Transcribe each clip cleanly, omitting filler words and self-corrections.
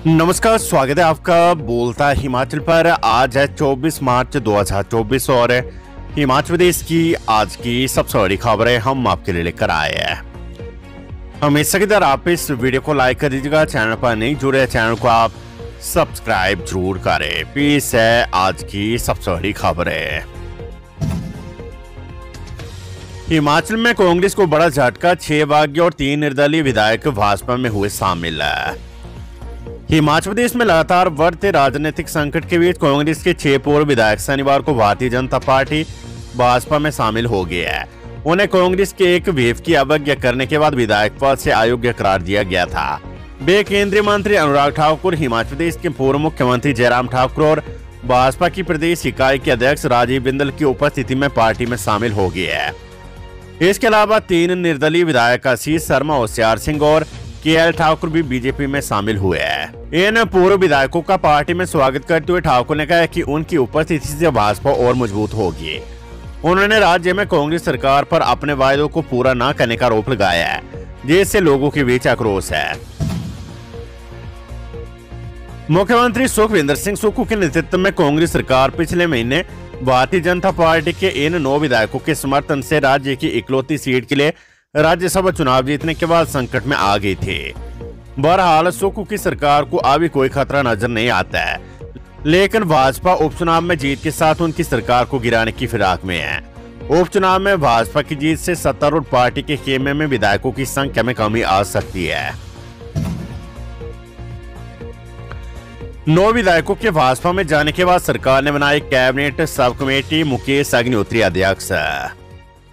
नमस्कार, स्वागत है आपका बोलता हिमाचल पर। आज है 24 मार्च 2024 और हिमाचल प्रदेश की आज की सबसे बड़ी खबरें हम आपके लिए लेकर आए हैं। हमेशा की तरह आप इस वीडियो को लाइक कर दीजिएगा। चैनल पर नहीं जुड़े चैनल को आप सब्सक्राइब जरूर करें। पेश है आज की सबसे बड़ी खबरें। हिमाचल में कांग्रेस को बड़ा झटका, 6 बागी और 3 निर्दलीय विधायक भाजपा में हुए शामिल। हिमाचल प्रदेश में लगातार बढ़ते राजनीतिक संकट के बीच कांग्रेस के 6 पूर्व विधायक शनिवार को भारतीय जनता पार्टी भाजपा में शामिल हो गए हैं। उन्हें कांग्रेस के एक व्हीप की अवज्ञा करने के बाद विधायक पद से अयोग्य करार दिया गया था। वे केंद्रीय मंत्री अनुराग ठाकुर, हिमाचल प्रदेश के पूर्व मुख्यमंत्री जयराम ठाकुर और भाजपा की प्रदेश इकाई के अध्यक्ष राजीव बिंदल की उपस्थिति में पार्टी में शामिल हो गए हैं। इसके अलावा 3 निर्दलीय विधायक आशीष शर्मा, होशियार सिंह और केएल ठाकुर भी बीजेपी में शामिल हुए हैं। इन पूर्व विधायकों का पार्टी में स्वागत करते हुए ठाकुर ने कहा कि उनकी उपस्थिति से भाजपा और मजबूत होगी। उन्होंने राज्य में कांग्रेस सरकार पर अपने वायदों को पूरा न करने का आरोप लगाया है, जिससे लोगों के बीच आक्रोश है। मुख्यमंत्री सुखविंदर सिंह सुक्खू के नेतृत्व में कांग्रेस सरकार पिछले महीने भारतीय जनता पार्टी के इन 9 विधायकों के समर्थन से राज्य की इकलौती सीट के लिए राज्यसभा चुनाव जीतने के बाद संकट में आ गई थी। बहरहाल सुक्खू की सरकार को अभी कोई खतरा नजर नहीं आता है, लेकिन भाजपा उपचुनाव में जीत के साथ उनकी सरकार को गिराने की फिराक में है। उपचुनाव में भाजपा की जीत से सत्तारूढ़ पार्टी के खेमे में विधायकों की संख्या में कमी आ सकती है। 9 विधायकों के भाजपा में जाने के बाद सरकार ने बनाई cabinet sub committee, Mukesh Agnihotri अध्यक्ष।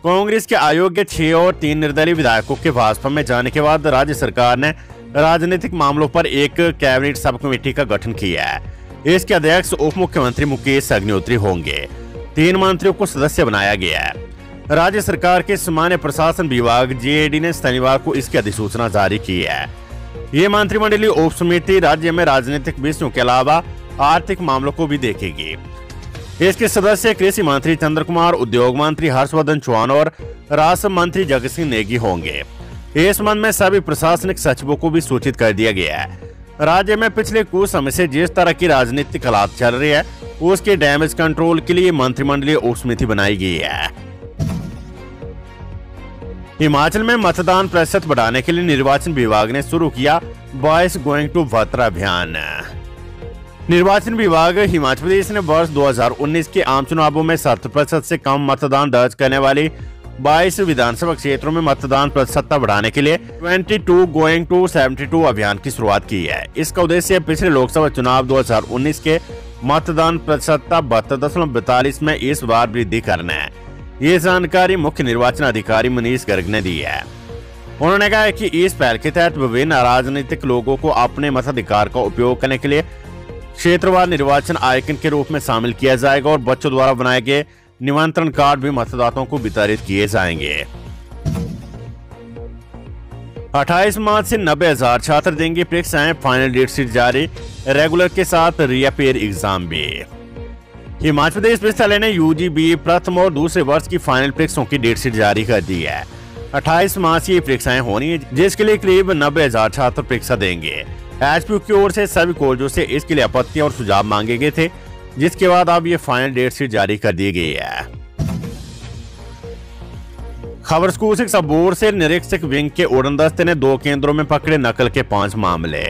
कांग्रेस के अयोग्य 6 और 3 निर्दलीय विधायकों के भाजपा में जाने के बाद राज्य सरकार ने राजनीतिक मामलों पर एक कैबिनेट सब कमेटी का गठन किया है। इसके अध्यक्ष उप मुख्यमंत्री मुकेश अग्निहोत्री होंगे। 3 मंत्रियों को सदस्य बनाया गया है। राज्य सरकार के सामान्य प्रशासन विभाग जेएडी ने शनिवार को इसकी अधिसूचना जारी की है। ये मंत्रिमंडलीय उप समिति राज्य में राजनीतिक विषयों के अलावा आर्थिक मामलों को भी देखेगी। इसके सदस्य कृषि मंत्री चंद्र कुमार, उद्योग मंत्री हर्षवर्धन चौहान और राजस्व मंत्री जगत सिंह नेगी होंगे। इस संबंध में सभी प्रशासनिक सचिवों को भी सूचित कर दिया गया है। राज्य में पिछले कुछ समय से जिस तरह की राजनीतिक हालात चल रही है, उसके डैमेज कंट्रोल के लिए मंत्रिमंडलीय उप समिति बनाई गई है। हिमाचल में मतदान प्रतिशत बढ़ाने के लिए निर्वाचन विभाग ने शुरू किया बॉयज गोइंग टू वोटर अभियान। निर्वाचन विभाग हिमाचल प्रदेश ने वर्ष 2019 के आम चुनावों में 70% से कम मतदान दर्ज करने वाली 22 विधानसभा क्षेत्रों में मतदान प्रतिशतता बढ़ाने के लिए 22 गोइंग टू 72 अभियान की शुरुआत की है। इसका उद्देश्य पिछले लोकसभा चुनाव 2019 के मतदान प्रतिशतता 72.42 में इस बार वृद्धि करना है। ये जानकारी मुख्य निर्वाचन अधिकारी मनीष गर्ग ने दी है। उन्होंने कहा कि इस पहल के तहत विभिन्न राजनीतिक लोगों को अपने मताधिकार का उपयोग करने के लिए क्षेत्रवार निर्वाचन आइकन के रूप में शामिल किया जाएगा और बच्चों द्वारा बनाए गए निमंत्रण कार्ड भी मतदाताओं को वितरित किए जाएंगे। 28 मार्च से 90,000 छात्र देंगे परीक्षाएं, फाइनल डेट शीट जारी, रेगुलर के साथ रीअपियर एग्जाम भी। हिमाचल प्रदेश विद्यालय ने यूजीबी प्रथम और दूसरे वर्ष की फाइनल परीक्षाओं की डेट शीट जारी कर दी है। 28 मार्च ये परीक्षाएं होनी है, जिसके लिए करीब 90,000 छात्र परीक्षा देंगे। एचपीयू की ओर से सभी कॉलेजों से इसके लिए आपत्तियां और सुझाव मांगे गए थे, जिसके बाद अब ये फाइनल डेट शीट जारी कर दी गई है। खबर स्कूल शिक्षा बोर्ड से निरीक्षक विंग के उड़न दस्ते ने 2 केंद्रों में पकड़े नकल के 5 मामले।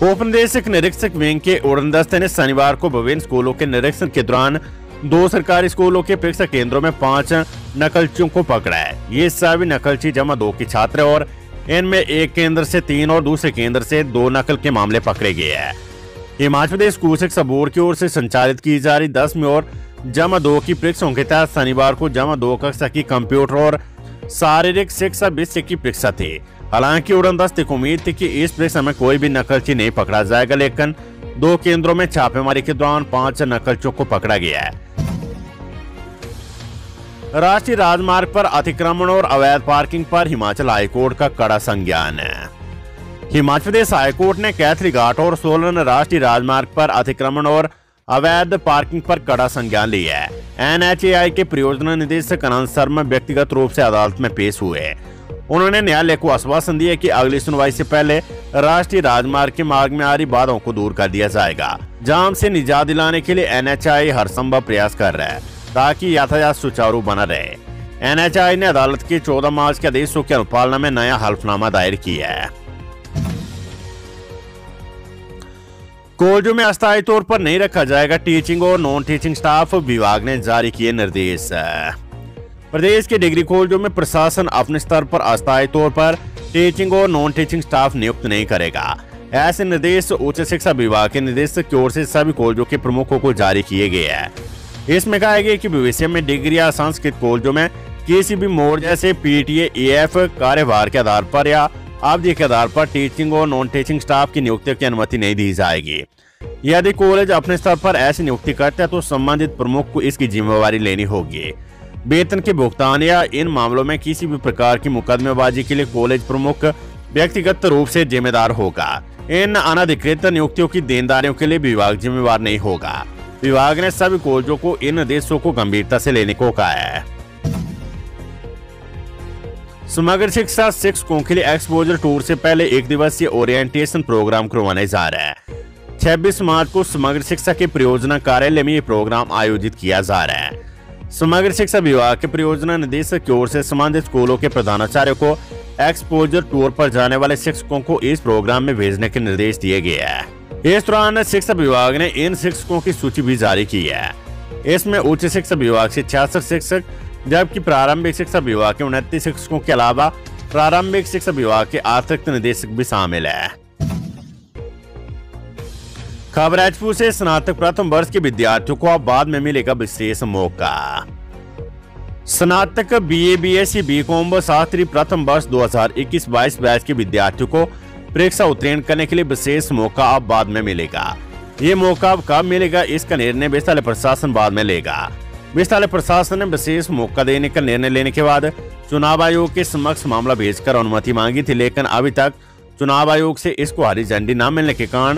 उपनिदेशक निरीक्षक विंग के उड़न दस्ते ने शनिवार को विभिन्न स्कूलों के निरीक्षण के दौरान 2 सरकारी स्कूलों के परीक्षा केंद्रों में 5 नकलचियों को पकड़ा है। ये सभी नकलची जमा 2 के छात्र और इनमें एक केंद्र से 3 और दूसरे केंद्र से 2 नकल के मामले पकड़े गए हैं। हिमाचल प्रदेश स्कूल शिक्षा बोर्ड की ओर से संचालित की जा रही 10वीं और जमा 2 की परीक्षाओं के तहत शनिवार को जमा 2 कक्षा की कंप्यूटर और शारीरिक शिक्षा विषय की परीक्षा थी। हालांकि उड़न दस्ते को उम्मीद थी कि इस परीक्षा में कोई भी नकलची नहीं पकड़ा जाएगा, लेकिन 2 केंद्रों में छापेमारी के दौरान 5 नकलचियों को पकड़ा गया है। राष्ट्रीय राजमार्ग पर अतिक्रमण और अवैध पार्किंग पर हिमाचल हाईकोर्ट का कड़ा संज्ञान है। हिमाचल प्रदेश हाईकोर्ट ने कैथली घाट और सोलन राष्ट्रीय राजमार्ग पर अतिक्रमण और अवैध पार्किंग पर कड़ा संज्ञान लिया है। एनएचएआई के परियोजना निदेशक अनंत शर्मा व्यक्तिगत रूप से अदालत में पेश हुए। उन्होंने न्यायालय को आश्वासन दिया कि अगली सुनवाई से पहले राष्ट्रीय राजमार्ग के मार्ग में आ रही बाधाओं को दूर कर दिया जाएगा। जाम से निजात दिलाने के लिए NHAI हर संभव प्रयास कर रहा है ताकि यातायात सुचारू बना रहे। NHAI ने अदालत के 14 मार्च के आदेशों की अनुपालना में नया हल्फनामा दायर किया है। कॉलेजों में अस्थायी तौर पर नहीं रखा जाएगा टीचिंग और नॉन टीचिंग स्टाफ, विभाग ने जारी किए निर्देश। प्रदेश के डिग्री कॉलेजों में प्रशासन अपने स्तर पर अस्थायी तौर पर टीचिंग और नॉन टीचिंग स्टाफ नियुक्त नहीं करेगा। ऐसे निर्देश उच्च शिक्षा विभाग के निदेशक की ओर से सभी कॉलेजों के प्रमुखों को जारी किए गए हैं। इसमें कहा गया कि भविष्य में डिग्री या संस्कृत कॉलेजों में किसी भी मोड जैसे PTA AF कार्यभार के आधार पर या अवधि के आधार पर टीचिंग और नॉन टीचिंग स्टाफ की नियुक्ति की अनुमति नहीं दी जाएगी। यदि कॉलेज अपने स्तर पर ऐसी नियुक्ति करते हैं तो संबंधित प्रमुख को इसकी जिम्मेवारी लेनी होगी। वेतन के भुगतान या इन मामलों में किसी भी प्रकार की मुकदमेबाजी के लिए कॉलेज प्रमुख व्यक्तिगत रूप से जिम्मेदार होगा। इन अनधिकृत नियुक्तियों की देनदारियों के लिए विभाग जिम्मेवार नहीं होगा। विभाग ने सभी कॉलेजों को इन निर्देशों को गंभीरता से लेने को कहा है। समग्र शिक्षा शिक्षकों के लिए एक्सपोजर टूर से पहले एक दिवसीय ओरिएंटेशन प्रोग्राम करवाने जा रहा है। 26 मार्च को समग्र शिक्षा के परियोजना कार्यालय में ये प्रोग्राम आयोजित किया जा रहा है। समग्र शिक्षा विभाग के परियोजना निदेशक की ओर से संबंधित स्कूलों के प्रधानाचार्य को एक्सपोजर टूर पर जाने वाले शिक्षकों को इस प्रोग्राम में भेजने के निर्देश दिए गए हैं। इस दौरान शिक्षा विभाग ने इन शिक्षकों की सूची भी जारी की है। इसमें उच्च शिक्षा विभाग से 66 शिक्षक, जबकि प्रारंभिक शिक्षा विभाग के 29 शिक्षकों के अलावा प्रारंभिक शिक्षा विभाग के अतिरिक्त निदेशक भी शामिल है। खबर एचपू से स्नातक प्रथम वर्ष के विद्यार्थियों को अब बाद में मिलेगा विशेष मौका। स्नातक BA BSc BCom शास्त्री प्रथम वर्ष 2021-22 बैच के विद्यार्थियों को परीक्षा उत्तीर्ण करने के लिए विशेष मौका अब बाद में मिलेगा। ये मौका अब कब मिलेगा इसका निर्णय विश्वविद्यालय प्रशासन बाद में लेगा। विश्वविद्यालय प्रशासन ने विशेष मौका देने का निर्णय लेने के बाद चुनाव आयोग के समक्ष मामला भेजकर अनुमति मांगी थी, लेकिन अभी तक चुनाव आयोग से इसको हरी झंडी न मिलने के कारण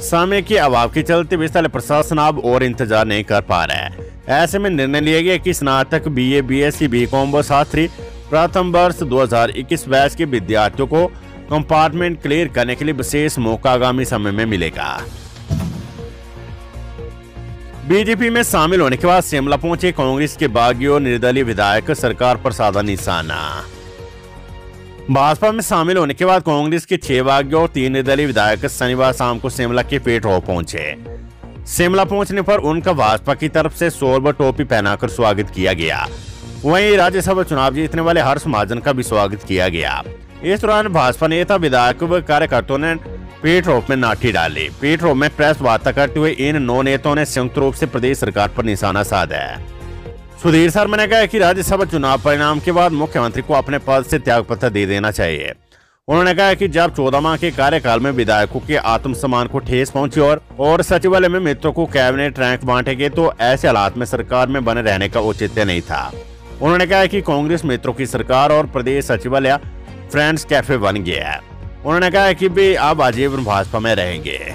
समय के अभाव के चलते विश्वविद्यालय प्रशासन अब और इंतजार नहीं कर पा रहा है। ऐसे में निर्णय लिया गया कि स्नातक BA BSc BCom शास्त्री प्रथम वर्ष 2021 बैच के विद्यार्थियों को कंपार्टमेंट क्लियर करने के लिए विशेष मौका आगामी समय में मिलेगा। बीजेपी में शामिल होने के बाद शिमला पहुंचे कांग्रेस के बागी और निर्दलीय विधायक, सरकार पर साधा निशाना। भाजपा में शामिल होने के बाद कांग्रेस के 6 बागी और 3 निर्दलीय विधायक शनिवार शाम को शिमला के पेट हॉल पहुंचे। शिमला पहुंचने पर उनका भाजपा की तरफ से शोर व टोपी पहनाकर स्वागत किया गया। वहीं राज्यसभा चुनाव जीतने वाले हर्ष महाजन का भी स्वागत किया गया। इस दौरान भाजपा नेता, विधायक व कार्यकर्ताओं ने पेट रोप में नाठी डाली। पेट रोप में प्रेस वार्ता करते हुए इन 9 नेताओं ने संयुक्त रूप से प्रदेश सरकार पर निशाना साधा है। सुधीर शर्मा ने कहा कि राज्यसभा चुनाव परिणाम के बाद मुख्यमंत्री को अपने पद से त्यागपत्र दे देना चाहिए। उन्होंने कहा कि जब 14 माह के कार्यकाल में विधायकों के आत्मसम्मान को ठेस पहुंची और सचिवालय में मित्रों को कैबिनेट रैंक बांटे गए, तो ऐसे हालात में सरकार में बने रहने का औचित्य नहीं था। उन्होंने कहा कि कांग्रेस मित्रों की सरकार और प्रदेश सचिवालय फ्रेंड्स कैफे बन गया है। उन्होंने कहा कि वे अब आजीवन भाजपा में रहेंगे।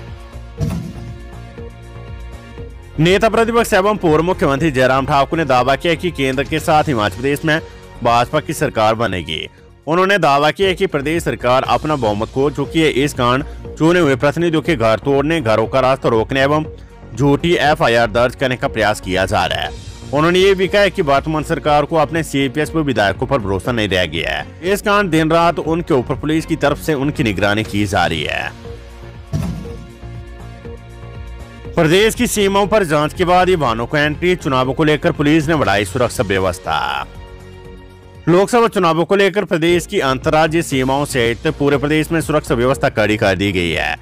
नेता प्रतिपक्ष एवं पूर्व मुख्यमंत्री जयराम ठाकुर ने दावा किया कि केंद्र के साथ हिमाचल प्रदेश में भाजपा की सरकार बनेगी। उन्होंने दावा किया कि प्रदेश सरकार अपना बहुमत खो चुकी है। इस कारण चुने हुए प्रतिनिधियों के घर तोड़ने, घरों का रास्ता रोकने एवं झूठी FIR दर्ज करने का प्रयास किया जा रहा है। उन्होंने ये भी कहा कि वर्तमान सरकार को अपने CPS व विधायकों पर भरोसा नहीं रह गया है। इस कारण दिन रात उनके ऊपर पुलिस की तरफ से उनकी निगरानी की जा रही है। प्रदेश की सीमाओं पर जांच के बाद ये वाहनों को एंट्री। चुनावों को लेकर पुलिस ने बढ़ाई सुरक्षा व्यवस्था। लोकसभा चुनावों को लेकर प्रदेश की अंतर्राज्यीय सीमाओं सहित पूरे प्रदेश में सुरक्षा व्यवस्था कड़ी कर दी गई है।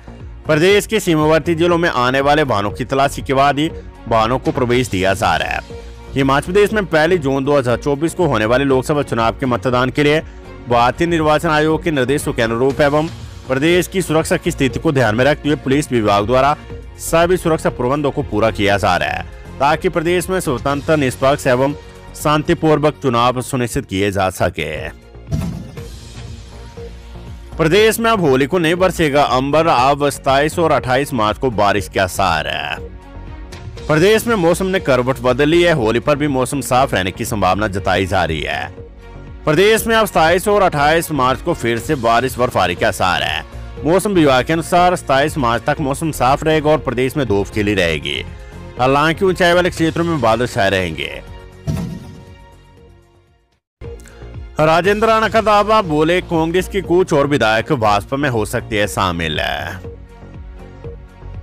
प्रदेश के सीमावर्ती जिलों में आने वाले वाहनों की तलाशी के बाद ही वाहनों को प्रवेश दिया जा रहा है। हिमाचल प्रदेश में 1 जून 2024 को होने वाले लोकसभा चुनाव के मतदान के लिए भारतीय निर्वाचन आयोग के निर्देशों के अनुरूप एवं प्रदेश की सुरक्षा की स्थिति को ध्यान में रखते हुए पुलिस विभाग द्वारा सभी सुरक्षा प्रबंधों को पूरा किया जा रहा है, ताकि प्रदेश में स्वतंत्र, निष्पक्ष एवं शांतिपूर्वक चुनाव सुनिश्चित किए जा सके। प्रदेश में अब होली को नहीं बरसेगा अंबर। अब 27 और 28 मार्च को बारिश के आसार है। प्रदेश में मौसम ने करवट बदल ली है। होली पर भी मौसम साफ रहने की संभावना जताई जा रही है। प्रदेश में अब 27 और 28 मार्च को फिर से बारिश बर्फबारी के आसार है। मौसम विभाग के अनुसार 27 मार्च तक मौसम साफ रहेगा और प्रदेश में धूप खिली रहेगी। हालांकि ऊंचाई वाले क्षेत्रों में बादल छाए रहेंगे। राजेंद्र राणा का दावा, बोले कांग्रेस की कुछ और विधायक भाजपा में हो सकती है शामिल।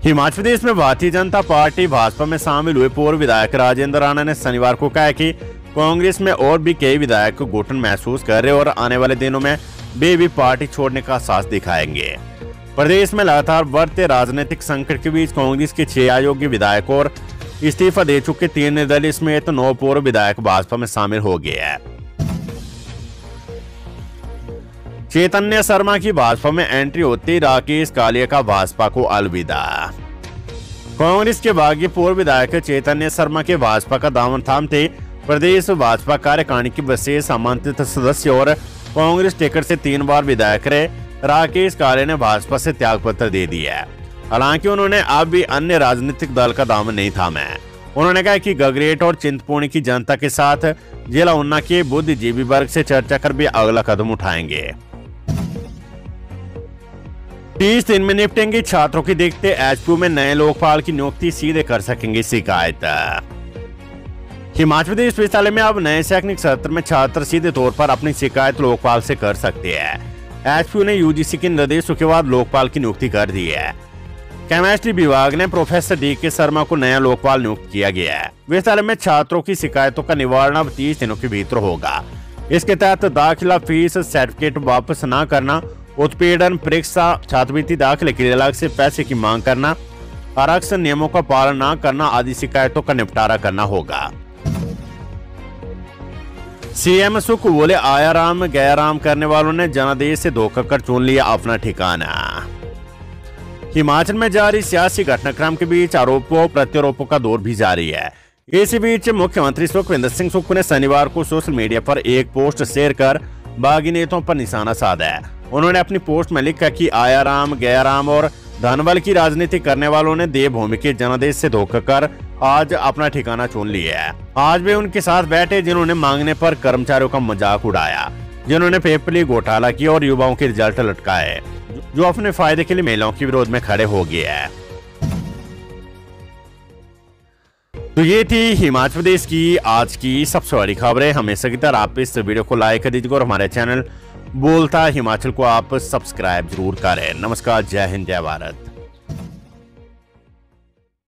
हिमाचल प्रदेश में भारतीय जनता पार्टी भाजपा में शामिल हुए पूर्व विधायक राजेंद्र राणा ने शनिवार को कहा कि कांग्रेस में और भी कई विधायक घुटन महसूस कर रहे और आने वाले दिनों में वे भी पार्टी छोड़ने का साहस दिखाएंगे। प्रदेश में लगातार बढ़ते राजनीतिक संकट के बीच कांग्रेस के 6 अयोग्य विधायक और इस्तीफा दे चुके 3 निर्दलीय समेत 9 पूर्व विधायक भाजपा में शामिल हो गए हैं। चैतन्य शर्मा की भाजपा में एंट्री होते ही राकेश कालिया का भाजपा को अलविदा। कांग्रेस के बागी पूर्व विधायक चैतन्य शर्मा के भाजपा का दामन थामते प्रदेश भाजपा कार्यकारिणी के विशेष आमंत्रित सदस्य और कांग्रेस टिकट से 3 बार विधायक रहे राकेश कालिया ने भाजपा से त्याग पत्र दे दिया है। हालांकि उन्होंने अब भी अन्य राजनीतिक दल का दामन नहीं थामा है। उन्होंने कहा कि गगरेट और चिंतपूर्णी की जनता के साथ जिला ऊना के बुद्धिजीवी वर्ग से चर्चा कर भी अगला कदम उठाएंगे। 30 दिन में निपटेंगे छात्रों की देखते एचपीयू में नए लोकपाल की नियुक्ति, सीधे कर सकेंगे शिकायत। हिमाचल प्रदेश विश्वविद्यालय में अब नए शैक्षणिक सत्र में छात्र सीधे तौर पर अपनी शिकायत लोकपाल से कर सकते हैं। एचपीयू ने यूजीसी के निर्देशों के बाद लोकपाल की नियुक्ति कर दी है। केमिस्ट्री विभाग ने प्रोफेसर डी.के. शर्मा को नया लोकपाल नियुक्त किया गया है। विश्वविद्यालय में छात्रों की शिकायतों का निवारण अब 30 दिनों के भीतर होगा। इसके तहत दाखिला फीस, सर्टिफिकेट वापस न करना, उत्पीड़न, परीक्षा, छात्रवृत्ति दाखिले के लिए अलग से पैसे की मांग करना, आरक्षण नियमों का पालन न करना आदि शिकायतों का निपटारा करना होगा। सीएम सुख बोले, आया राम गया राम करने वालों ने जनादेश से धोखा कर चुन लिया अपना ठिकाना। हिमाचल में जारी सियासी घटनाक्रम के बीच आरोपों प्रत्यारोपों का दौर भी जारी है। इसी बीच मुख्यमंत्री सुखविंदर सिंह सुक्खू ने शनिवार को सोशल मीडिया पर एक पोस्ट शेयर कर बागी नेताओं पर निशाना साधा है। उन्होंने अपनी पोस्ट में लिखा कि आया राम गया राम और धनबल की राजनीति करने वालों ने देवभूमि के जनादेश से धोखा कर आज अपना ठिकाना चुन लिया है। आज वे उनके साथ बैठे जिन्होंने मांगने पर कर्मचारियों का मजाक उड़ाया, जिन्होंने पेपली घोटाला किया और युवाओं के रिजल्ट लटकाए, जो अपने फायदे के लिए महिलाओं के विरोध में खड़े हो गए हैं। तो ये थी हिमाचल प्रदेश की आज की सबसे बड़ी खबरें। हमेशा की तरह आप इस वीडियो को लाइक कर दीजिएगा और हमारे चैनल बोलता हिमाचल को आप सब्सक्राइब जरूर करें। नमस्कार, जय हिंद, जय भारत।